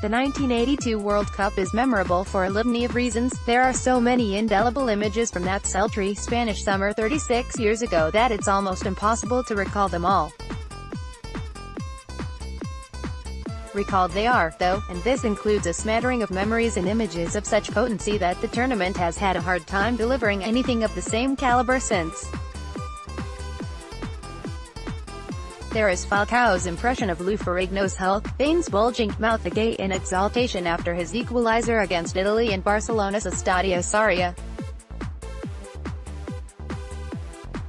The 1982 World Cup is memorable for a litany of reasons. There are so many indelible images from that sultry Spanish summer 36 years ago that it's almost impossible to recall them all. Recalled they are, though, and this includes a smattering of memories and images of such potency that the tournament has had a hard time delivering anything of the same caliber since. There is Falcao's impression of Ferrigno's Hulk, Spain's bulging mouth agape in exaltation after his equaliser against Italy in Barcelona's Estadio Sarria.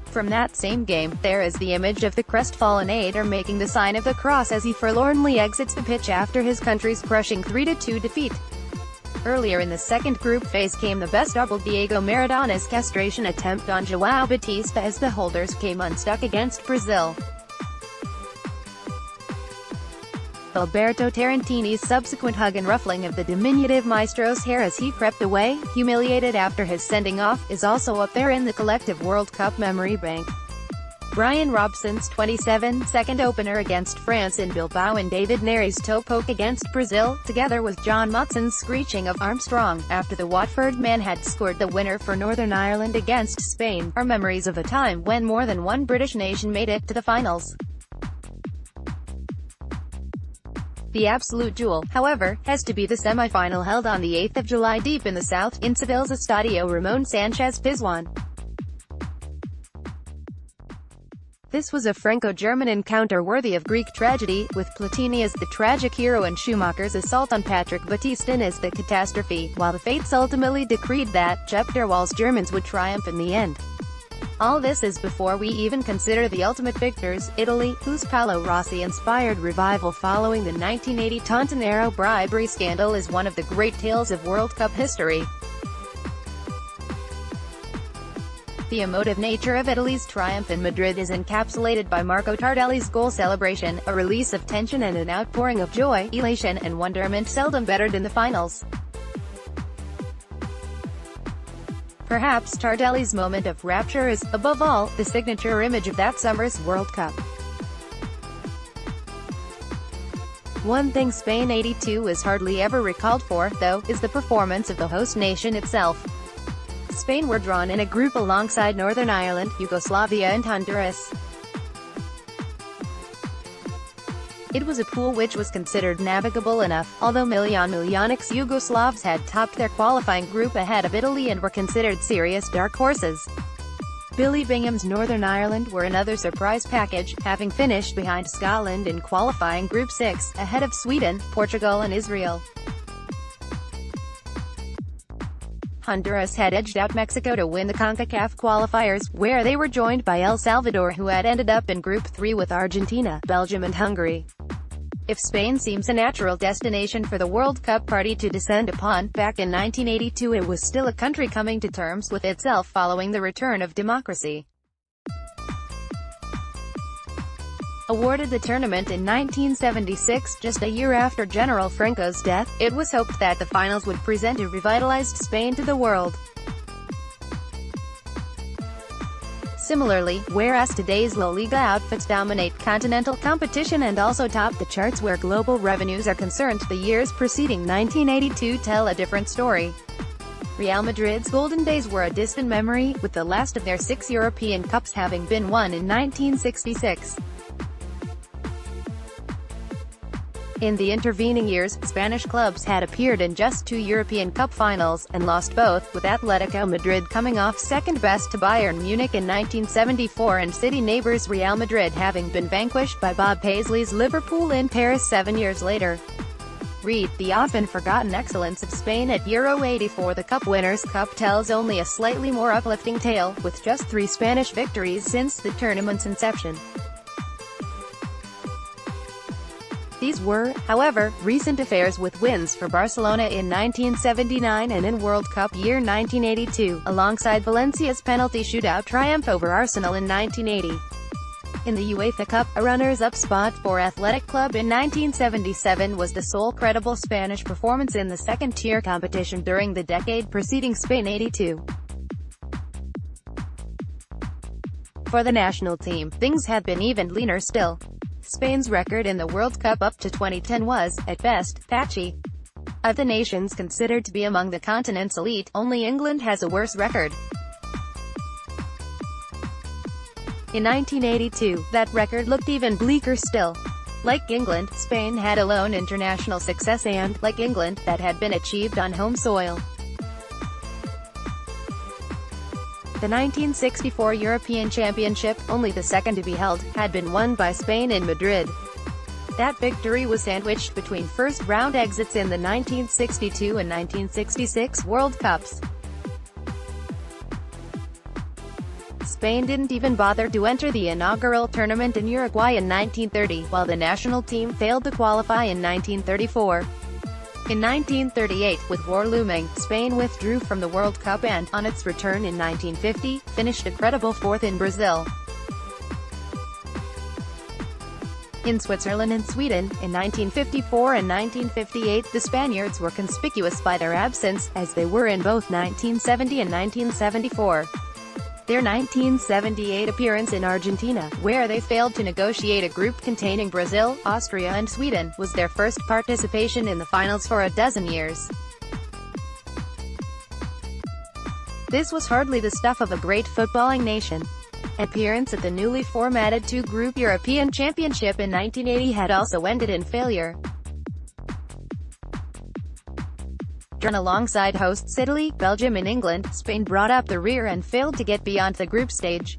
From that same game, there is the image of the crestfallen aider making the sign of the cross as he forlornly exits the pitch after his country's crushing 3-2 defeat. Earlier in the second group phase came the best double Diego Maradona's castration attempt on João Batista as the holders came unstuck against Brazil. Alberto Tarantini's subsequent hug and ruffling of the diminutive maestro's hair as he crept away, humiliated after his sending-off, is also up there in the collective World Cup memory bank. Brian Robson's 27-second opener against France in Bilbao and David Nery's toe poke against Brazil, together with John Motson's screeching of Armstrong, after the Watford man had scored the winner for Northern Ireland against Spain, are memories of a time when more than one British nation made it to the finals. The absolute jewel, however, has to be the semi-final held on the 8th of July deep in the south, in Seville's Estadio Ramon Sanchez Pizjuan. This was a Franco-German encounter worthy of Greek tragedy, with Platini as the tragic hero and Schumacher's assault on Patrick Battiston as the catastrophe, while the fates ultimately decreed that Jep Derwal's Germans would triumph in the end. All this is before we even consider the ultimate victors, Italy, whose Paolo Rossi-inspired revival following the 1980 Tontanero bribery scandal is one of the great tales of World Cup history. The emotive nature of Italy's triumph in Madrid is encapsulated by Marco Tardelli's goal celebration, a release of tension and an outpouring of joy, elation, and wonderment seldom bettered in the finals. Perhaps Tardelli's moment of rapture is, above all, the signature image of that summer's World Cup. One thing Spain '82 is hardly ever recalled for, though, is the performance of the host nation itself. Spain were drawn in a group alongside Northern Ireland, Yugoslavia and Honduras. It was a pool which was considered navigable enough, although Miljonics Yugoslavs had topped their qualifying group ahead of Italy and were considered serious dark horses. Billy Bingham's Northern Ireland were another surprise package, having finished behind Scotland in qualifying Group 6, ahead of Sweden, Portugal and Israel. Honduras had edged out Mexico to win the CONCACAF qualifiers, where they were joined by El Salvador, who had ended up in Group 3 with Argentina, Belgium and Hungary. If Spain seems a natural destination for the World Cup party to descend upon, back in 1982 it was still a country coming to terms with itself following the return of democracy. Awarded the tournament in 1976, just a year after General Franco's death, it was hoped that the finals would present a revitalized Spain to the world. Similarly, whereas today's La Liga outfits dominate continental competition and also top the charts where global revenues are concerned, the years preceding 1982 tell a different story. Real Madrid's golden days were a distant memory, with the last of their 6 European Cups having been won in 1966. In the intervening years, Spanish clubs had appeared in just 2 European Cup finals, and lost both, with Atletico Madrid coming off second best to Bayern Munich in 1974 and city neighbours Real Madrid having been vanquished by Bob Paisley's Liverpool in Paris 7 years later. Read the often forgotten excellence of Spain at Euro '84. The Cup Winners' Cup tells only a slightly more uplifting tale, with just 3 Spanish victories since the tournament's inception. These were, however, recent affairs, with wins for Barcelona in 1979 and in World Cup year 1982, alongside Valencia's penalty shootout triumph over Arsenal in 1980. In the UEFA Cup, a runners-up spot for Athletic Club in 1977 was the sole credible Spanish performance in the second-tier competition during the decade preceding Spain '82. For the national team, things had been even leaner still. Spain's record in the World Cup up to 2010 was, at best, patchy. Of the nations considered to be among the continent's elite, only England has a worse record. In 1982, that record looked even bleaker still. Like England, Spain had a lone international success and, like England, that had been achieved on home soil. The 1964 European Championship, only the second to be held, had been won by Spain in Madrid. That victory was sandwiched between first-round exits in the 1962 and 1966 World Cups. Spain didn't even bother to enter the inaugural tournament in Uruguay in 1930, while the national team failed to qualify in 1934. In 1938, with war looming, Spain withdrew from the World Cup and, on its return in 1950, finished a credible fourth in Brazil. In Switzerland and Sweden, in 1954 and 1958, the Spaniards were conspicuous by their absence, as they were in both 1970 and 1974. Their 1978 appearance in Argentina, where they failed to negotiate a group containing Brazil, Austria and Sweden, was their first participation in the finals for a dozen years. This was hardly the stuff of a great footballing nation. Appearance at the newly formatted two-group European Championship in 1980 had also ended in failure. Drawn alongside hosts Italy, Belgium and England, Spain brought up the rear and failed to get beyond the group stage.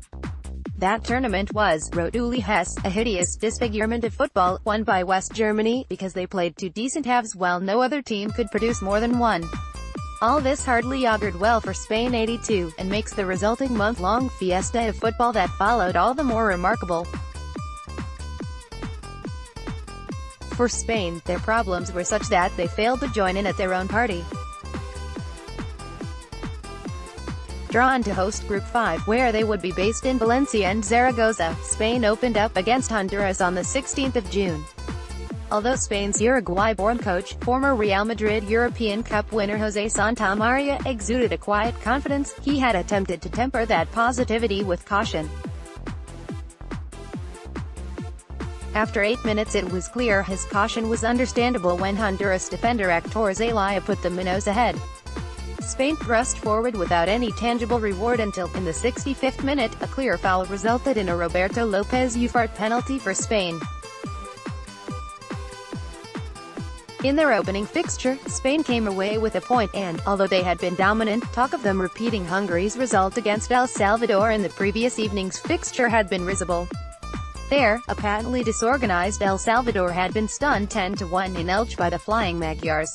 That tournament was, wrote Uli Hess, a hideous disfigurement of football, won by West Germany, because they played two decent halves while no other team could produce more than one. All this hardly augured well for Spain '82, and makes the resulting month-long fiesta of football that followed all the more remarkable. For Spain, their problems were such that they failed to join in at their own party. Drawn to host Group 5, where they would be based in Valencia and Zaragoza, Spain opened up against Honduras on the 16th of June. Although Spain's Uruguay-born coach, former Real Madrid European Cup winner José Santamaría, exuded a quiet confidence, he had attempted to temper that positivity with caution. After 8 minutes it was clear his caution was understandable when Honduras defender Héctor Zelaya put the Minnows ahead. Spain thrust forward without any tangible reward until, in the 65th minute, a clear foul resulted in a Roberto Lopez Ufart penalty for Spain. In their opening fixture, Spain came away with a point and, although they had been dominant, talk of them repeating Hungary's result against El Salvador in the previous evening's fixture had been risible. There, a patently disorganized El Salvador had been stunned 10-1 in Elche by the Flying Magyars.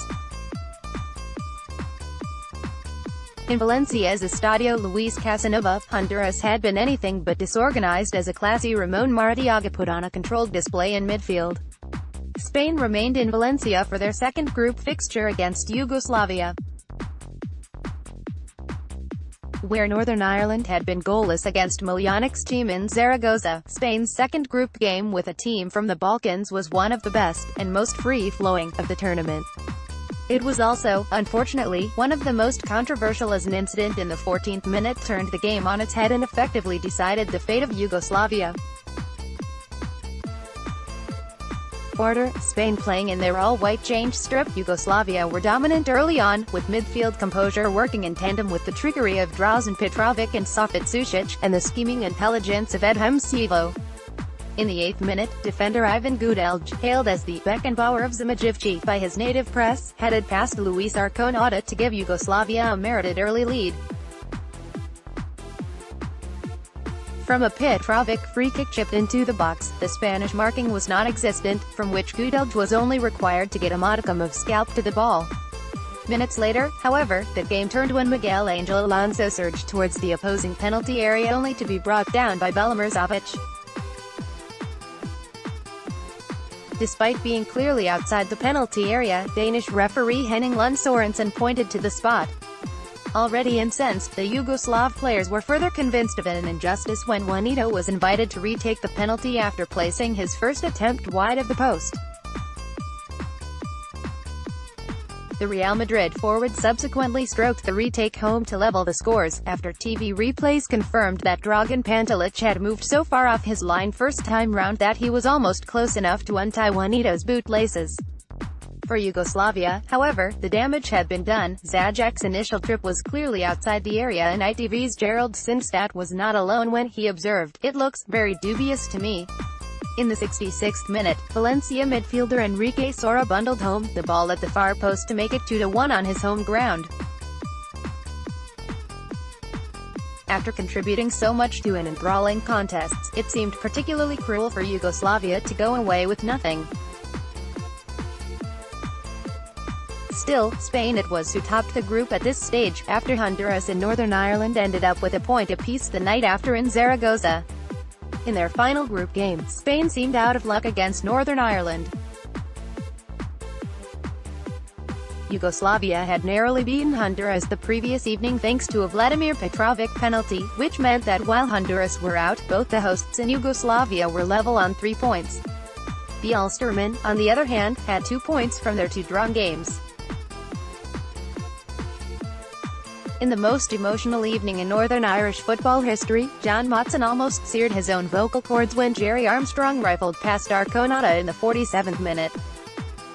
In Valencia's Estadio Luis Casanova, Honduras had been anything but disorganized as a classy Ramon Maradiaga put on a controlled display in midfield. Spain remained in Valencia for their second group fixture against Yugoslavia, where Northern Ireland had been goalless against Miljanic's team in Zaragoza. Spain's second group game with a team from the Balkans was one of the best, and most free-flowing, of the tournament. It was also, unfortunately, one of the most controversial as an incident in the 14th minute turned the game on its head and effectively decided the fate of Yugoslavia. Order, Spain playing in their all-white change strip, Yugoslavia were dominant early on, with midfield composure working in tandem with the trickery of Drazen Petrovic and Safet Sušić, and the scheming intelligence of Edhem Sivo. In the 8th minute, defender Ivan Gudelj, hailed as the Beckenbauer of Zamajivci by his native press, headed past Luis Arconada to give Yugoslavia a merited early lead. From a Petrovic free-kick chipped into the box, the Spanish marking was non-existent, from which Gudelj was only required to get a modicum of scalp to the ball. Minutes later, however, the game turned when Miguel Angel Alonso surged towards the opposing penalty area only to be brought down by Belimir Zavic. Despite being clearly outside the penalty area, Danish referee Henning Lund Sorensen pointed to the spot. Already incensed, the Yugoslav players were further convinced of an injustice when Juanito was invited to retake the penalty after placing his first attempt wide of the post. The Real Madrid forward subsequently stroked the retake home to level the scores, after TV replays confirmed that Dragan Pantelic had moved so far off his line first time round that he was almost close enough to untie Juanito's boot laces. For Yugoslavia, however, the damage had been done. Zajak's initial trip was clearly outside the area, and ITV's Gerald Sinstadt was not alone when he observed, "It looks very dubious to me." In the 66th minute, Valencia midfielder Enrique Sora bundled home the ball at the far post to make it 2-1 on his home ground. After contributing so much to an enthralling contest, it seemed particularly cruel for Yugoslavia to go away with nothing. Still, Spain it was who topped the group at this stage, after Honduras and Northern Ireland ended up with a point apiece the night after in Zaragoza. In their final group game, Spain seemed out of luck against Northern Ireland. Yugoslavia had narrowly beaten Honduras the previous evening thanks to a Vladimir Petrovic penalty, which meant that while Honduras were out, both the hosts and Yugoslavia were level on 3 points. The Ulstermen, on the other hand, had 2 points from their 2 drawn games. In the most emotional evening in Northern Irish football history, John Motson almost seared his own vocal cords when Jerry Armstrong rifled past Arconada in the 47th minute.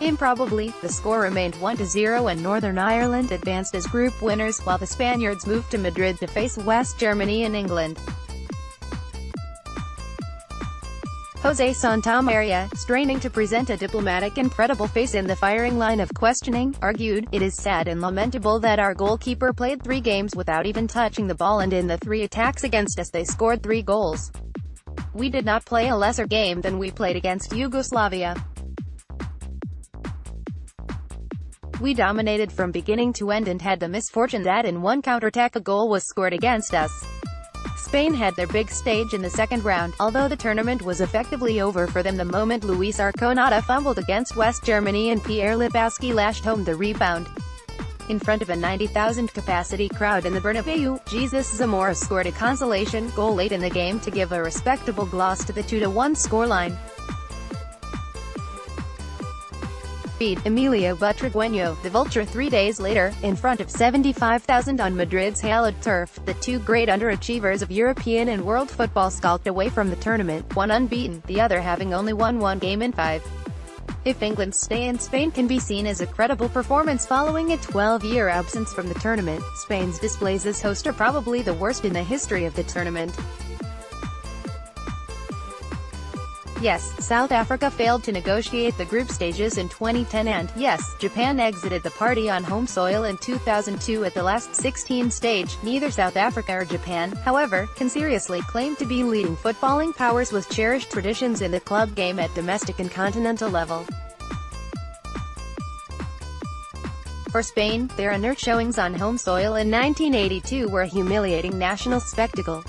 Improbably, the score remained 1-0 and Northern Ireland advanced as group winners, while the Spaniards moved to Madrid to face West Germany and England. José Santamaría, straining to present a diplomatic and credible face in the firing line of questioning, argued, "It is sad and lamentable that our goalkeeper played 3 games without even touching the ball, and in the 3 attacks against us they scored 3 goals. We did not play a lesser game than we played against Yugoslavia. We dominated from beginning to end and had the misfortune that in one counterattack a goal was scored against us." Spain had their big stage in the second round, although the tournament was effectively over for them the moment Luis Arconada fumbled against West Germany and Pierre Libaski lashed home the rebound. In front of a 90,000 capacity crowd in the Bernabeu, Jesus Zamora scored a consolation goal late in the game to give a respectable gloss to the 2-1 scoreline. Emilio Butragueño, the Vulture 3 days later, in front of 75,000 on Madrid's hallowed turf. The 2 great underachievers of European and world football skulked away from the tournament, one unbeaten, the other having only won 1 game in 5. If England's stay in Spain can be seen as a credible performance following a 12-year absence from the tournament, Spain's displays as host are probably the worst in the history of the tournament. Yes, South Africa failed to negotiate the group stages in 2010 and, yes, Japan exited the party on home soil in 2002 at the last 16 stage. Neither South Africa or Japan, however, can seriously claim to be leading footballing powers with cherished traditions in the club game at domestic and continental level. For Spain, their inert showings on home soil in 1982 were a humiliating national spectacle.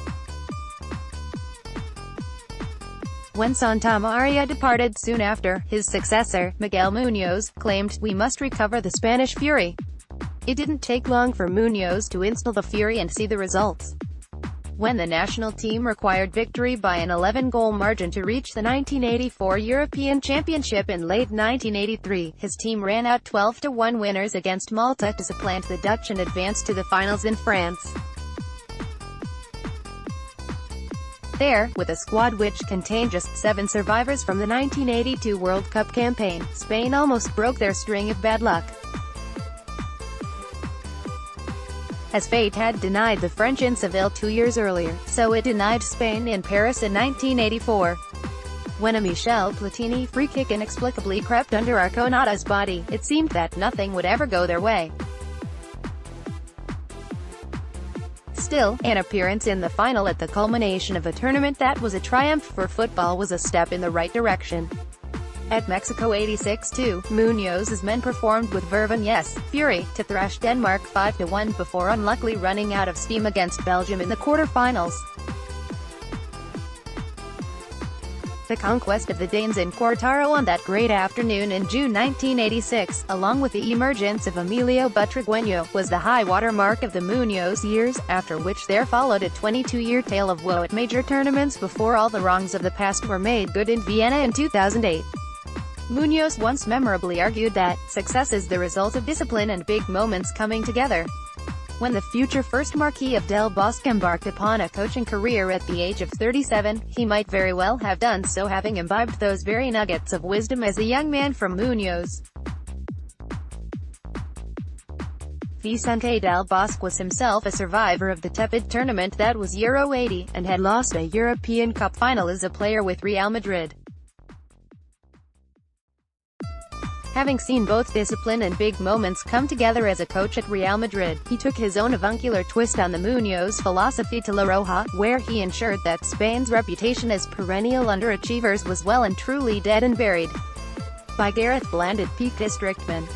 When Santamaría departed soon after, his successor, Miguel Muñoz, claimed, "We must recover the Spanish fury." It didn't take long for Muñoz to instill the fury and see the results. When the national team required victory by an 11-goal margin to reach the 1984 European Championship in late 1983, his team ran out 12-1 winners against Malta to supplant the Dutch and advance to the finals in France. There, with a squad which contained just 7 survivors from the 1982 World Cup campaign, Spain almost broke their string of bad luck. As fate had denied the French in Seville 2 years earlier, so it denied Spain in Paris in 1984. When a Michel Platini free kick inexplicably crept under Arconada's body, it seemed that nothing would ever go their way. Still, an appearance in the final at the culmination of a tournament that was a triumph for football was a step in the right direction. At Mexico 86 too, Muñoz's men performed with verve and yes, fury, to thrash Denmark 5-1 before unluckily running out of steam against Belgium in the quarter-finals. The conquest of the Danes in Quartaro on that great afternoon in June 1986, along with the emergence of Emilio Butragueño, was the high-water mark of the Muñoz years, after which there followed a 22-year tale of woe at major tournaments before all the wrongs of the past were made good in Vienna in 2008. Munoz once memorably argued that, success is the result of discipline and big moments coming together. When the future first Marquis of Del Bosque embarked upon a coaching career at the age of 37, he might very well have done so having imbibed those very nuggets of wisdom as a young man from Munoz. Vicente Del Bosque was himself a survivor of the tepid tournament that was Euro 80, and had lost a European Cup final as a player with Real Madrid. Having seen both discipline and big moments come together as a coach at Real Madrid, he took his own avuncular twist on the Munoz philosophy to La Roja, where he ensured that Spain's reputation as perennial underachievers was well and truly dead and buried. By Gareth Blanded Peak Districtman.